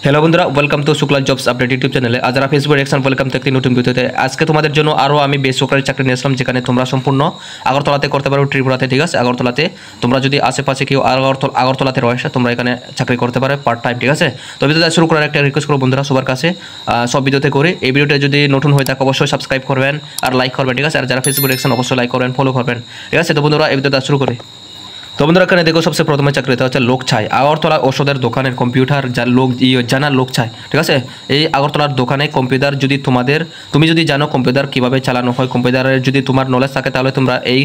Hello বন্ধুরা, welcome to Shukla jobs update YouTube চ্যানেলে। আর যারা ফেসবুক এক্সাম ওয়েলকাম তো একটি নতুন ভিডিওতে। আজকে তোমাদের জন্য আরও আমি বেসরকারি চাকরি নিয়ে আসলাম, যেখানে তোমরা সম্পূর্ণ আগরতলাতে করতে পারো, ত্রিপুরাতে, ঠিক আছে। আগরতলাতে তোমরা যদি আশেপাশে কেউ আগরতলাতে রয়েছে, তোমরা এখানে চাকরি করতে পারো পার্ট টাইম, ঠিক আছে। তো ভিডিওটা শুরু করার একটা রিকোয়েস্ট করবো বন্ধুরা সবার কাছে, সব ভিডিওতে করে এই ভিডিওটা যদি নতুন হয়ে থাকে অবশ্যই সাবস্ক্রাইব করবেন আর লাইক করবেন, ঠিক আছে। আর যারা ফেসবুক এক্সাম অবশ্যই লাইক করবেন, ফলো করবেন, ঠিক আছে। তো বন্ধুরা এই ভিডিওটা শুরু করি। তো বন্ধুরা এখানে দেখো, সবচেয়ে প্রথমে চাকরিটা হচ্ছে লোক চাই। আগরতলা ওষুধের দোকানের কম্পিউটার জানার লোক চাই, ঠিক আছে। এই আগরতলার দোকানে কম্পিউটার যদি তুমি যদি জানো কম্পিউটার কীভাবে চালানো হয়, কম্পিউটারের যদি তোমার নলেজ থাকে, তাহলে তোমরা এই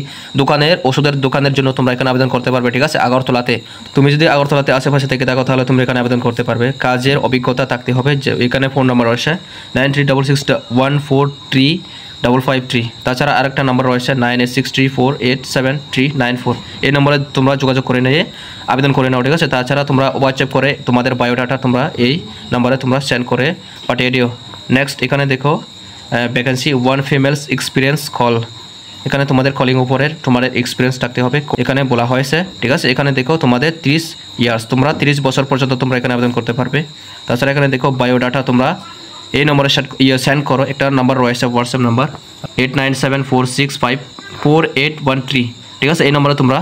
ওষুধের দোকানের জন্য তোমরা এখানে আবেদন করতে পারবে, ঠিক আছে। আগরতলাতে তুমি যদি আগরতলাতে আশেপাশে থেকে থাকো, তাহলে তুমি এখানে আবেদন করতে পারবে। কাজের অভিজ্ঞতা থাকতে হবে। যে এখানে ফোন নাম্বার রয়েছে 9366143553। তাছাড়া আরেকটা নাম্বার রয়েছে 9863487394। এই নম্বরে তোমরা যোগাযোগ করে নিয়ে আবেদন করে নাও, ঠিক আছে। তাছাড়া তোমরা হোয়াটসঅ্যাপ করে তোমাদের বায়োডাটা তোমরা এই নম্বরে তোমরা সেন্ড করে পাঠিয়ে দিও। নেক্সট এখানে দেখো ভ্যাকেন্সি 1 ফিমেলস এক্সপিরিয়েন্স কল। এখানে তোমাদের কলিং উপরের তোমাদের এক্সপিরিয়েন্স থাকতে হবে, এখানে বলা হয়েছে, ঠিক আছে। এখানে দেখো তোমাদের 30 ইয়ার্স, তোমরা 30 বছর পর্যন্ত তোমরা এখানে আবেদন করতে পারবে। তাছাড়া এখানে দেখো বায়োডাটা তোমরা এই নম্বরে সেন্ড করো। একটা নাম্বার রয়েছে হোয়াটসঅ্যাপ নাম্বার 8974654813, ঠিক আছে। এই নম্বরে তোমরা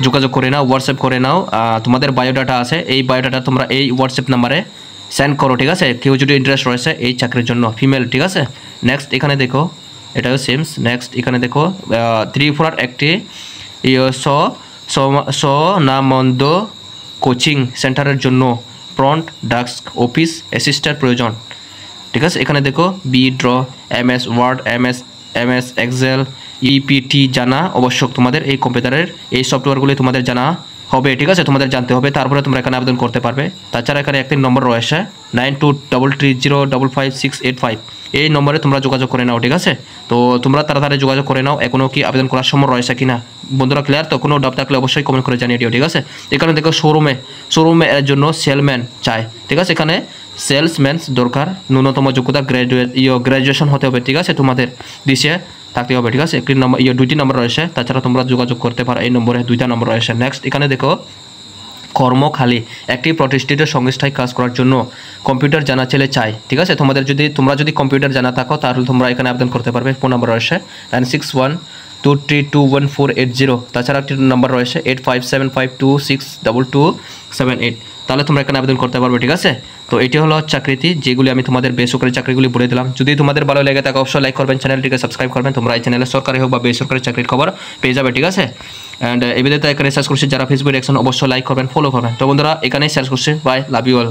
যোগাযোগ করে নাও, হোয়াটসঅ্যাপ করে নাও। তোমাদের বায়োডাটা আছে, এই বায়োডাটা তোমরা এই হোয়াটসঅ্যাপ নাম্বারে সেন্ড করো, ঠিক আছে। কেউ যদি ইন্টারেস্ট রয়েছে এই চাকরির জন্য, ফিমেল, ঠিক আছে। নেক্সট এখানে দেখো, এটাও সেমস। নেক্সট এখানে দেখো ত্রিপুরার একটি স্বনামধন্য কোচিং সেন্টারের জন্য ফ্রন্ট ডেস্ক অফিস অ্যাসিস্ট্যান্ট প্রয়োজন, ঠিক আছে। এখানে দেখো draw, MS word, MS Excel, EPT জানা আবশ্যক। তোমাদের এই কম্পিউটারের এই সফটওয়্যারগুলি তোমাদের জানা হবে, ঠিক আছে, তোমাদের জানতে হবে, তারপরে তোমরা এখানে আবেদন করতে পারবে। তাছাড়া এখানে একটি নম্বর রয়েছে 9233055685। এই নম্বরে তোমরা যোগাযোগ করে নাও, ঠিক আছে। তো তোমরা তাড়াতাড়ি যোগাযোগ করে নাও। এখনও কি আবেদন করার সময় রয়েছে কিনা বন্ধুরা, ক্লিয়ার? তো কোনো ডাউট থাকলে অবশ্যই কমেন্ট করে জানিয়ে দিও, ঠিক আছে। এখানে দেখো শোরুমে এর জন্য সেলম্যান চাই, ঠিক আছে। এখানে সেলসম্যান দরকার, ন্যূনতম যোগ্যতা গ্র্যাজুয়েশন হতে হবে, ঠিক আছে। তোমাদের দিশে থাকতে হবে, ঠিক আছে। একটি নম্বর 2টি নম্বর রয়েছে, তাছাড়া তোমরা যোগাযোগ করতে পারো, এই নম্বরে 2টা নম্বর রয়েছে। নেক্সট এখানে দেখো কর্মখালি একটি প্রতিষ্ঠিত সংস্থায় কাজ করার জন্য কম্পিউটার জানা ছেলে চাই, ঠিক আছে। তোমরা যদি কম্পিউটার জানা থাকো, তাহলে তোমরা এখানে আবেদন করতে পারবে। ফোন নাম্বার রয়েছে 9612321480। তাছাড়া একটি নাম্বার রয়েছে 8575262278। তাহলে তোমরা এখানে আবেদন করতে পারবে, ঠিক আছে। তো এটি হলো চাকরিটি, যেগুলি আমি তোমাদের বেসরকারি চাকরিগুলি বলে দিলাম। যদি তোমাদের ভালো লেগে থাকে অবশ্যই লাইক করবেন, চ্যানেলটিকে সাবস্ক্রাইব করবেন। তোমরা এই চ্যানেলে সরকারি হোক বা বেসরকারি চাকরির খবর পেয়ে যাবে, ঠিক আছে। অ্যান্ড এই ভিডিওতে এখানে শেষ করছি। যারা ফেসবুক দেখছেন অবশ্যই লাইক করবেন, ফলো করবেন। তো বন্ধুরা এখানেই শেষ করছি। Bye, love you all.